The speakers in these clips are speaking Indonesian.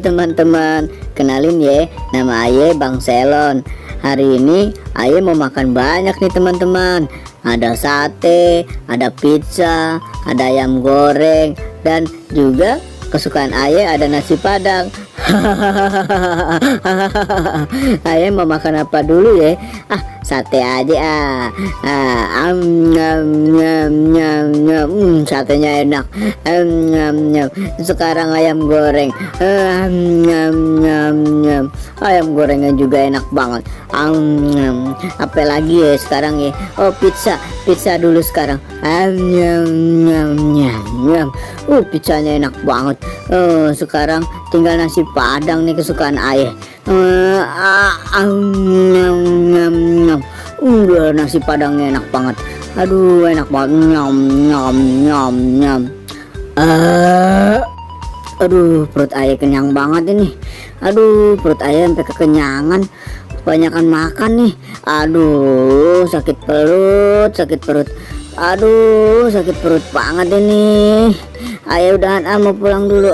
teman-teman, kenalin ya, nama Aye Bang Selon. Hari ini Aye mau makan banyak nih teman-teman. Ada sate, ada pizza, ada ayam goreng, dan juga kesukaan Aye ada nasi padang. Aye mau makan apa dulu ya? Sate aja satenya enak. Sekarang ayam goreng. Ayam gorengnya juga enak banget. Apa lagi ya sekarang ya? Oh, pizza dulu sekarang. Pizzanya enak banget. Sekarang tinggal nasi padang nih kesukaan Ayah. Nasi padangnya enak banget. Aduh, enak banget. Aduh, perut Ayah kenyang banget ini. Aduh, perut Ayah sampai kekenyangan. Kebanyakan makan nih. Aduh, sakit perut. Aduh, sakit perut banget ini. Ayah udahan mau pulang dulu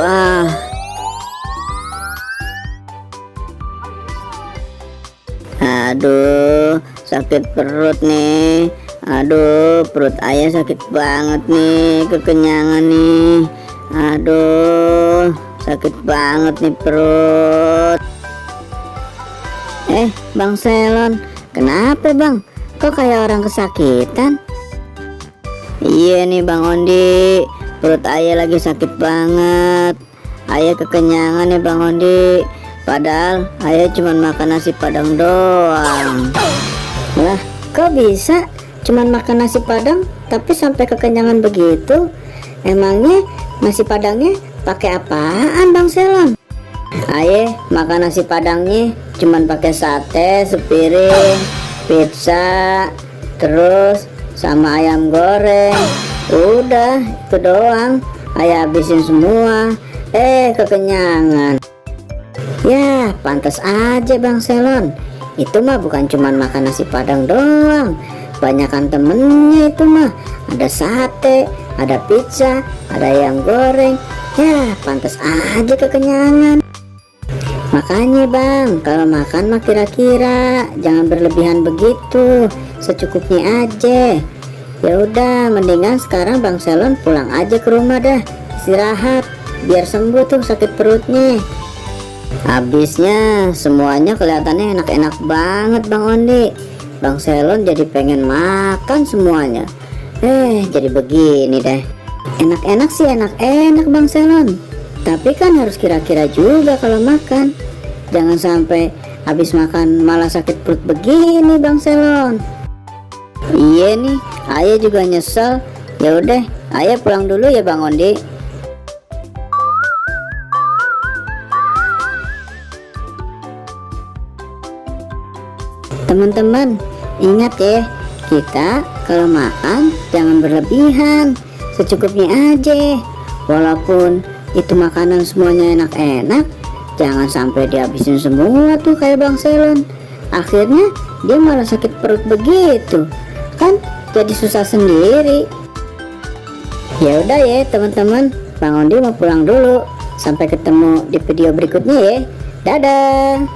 Aduh, sakit perut nih. Aduh, perut Ayah sakit banget nih, kekenyangan nih. Aduh, sakit banget nih perut. Bang Selon, kenapa bang? Kok kayak orang kesakitan? Iya nih Bang Ondi, perut Ayah lagi sakit banget. Ayah kekenyangan nih Bang Ondi. Padahal Ayah cuma makan nasi padang doang. Lah, kok bisa cuman makan nasi padang tapi sampai kekenyangan begitu? Emangnya nasi padangnya pakai apaan Bang Selon? Ayah makan nasi padangnya cuman pakai sate sepiring, pizza, terus sama ayam goreng. Udah itu doang. Ayah habisin semua. Kekenyangan. Ya, pantas aja Bang Selon. Itu mah bukan cuman makan nasi padang doang. Banyakan temennya itu mah. Ada sate, ada pizza, ada ayam goreng. Ya, pantas aja kekenyangan. Makanya bang, kalau makan mah kira-kira, jangan berlebihan begitu, secukupnya aja. Ya udah, mendingan sekarang Bang Selon pulang aja ke rumah dah, istirahat, biar sembuh tuh sakit perutnya. Habisnya semuanya kelihatannya enak-enak banget Bang Ondi. Bang Selon jadi pengen makan semuanya. Jadi begini deh. Enak-enak sih enak-enak Bang Selon, tapi kan harus kira-kira juga kalau makan. Jangan sampai habis makan malah sakit perut begini Bang Selon. Iya nih, Ayah juga nyesel. Ya udah, Ayah pulang dulu ya Bang Ondi. Teman-teman, ingat ya, kita kalau makan jangan berlebihan, secukupnya aja. Walaupun itu makanan semuanya enak-enak, jangan sampai dihabisin semua tuh kayak Bang Selon. Akhirnya dia malah sakit perut begitu, kan jadi susah sendiri. Ya udah ya teman-teman, Bang Ondi mau pulang dulu. Sampai ketemu di video berikutnya ya. Dadah.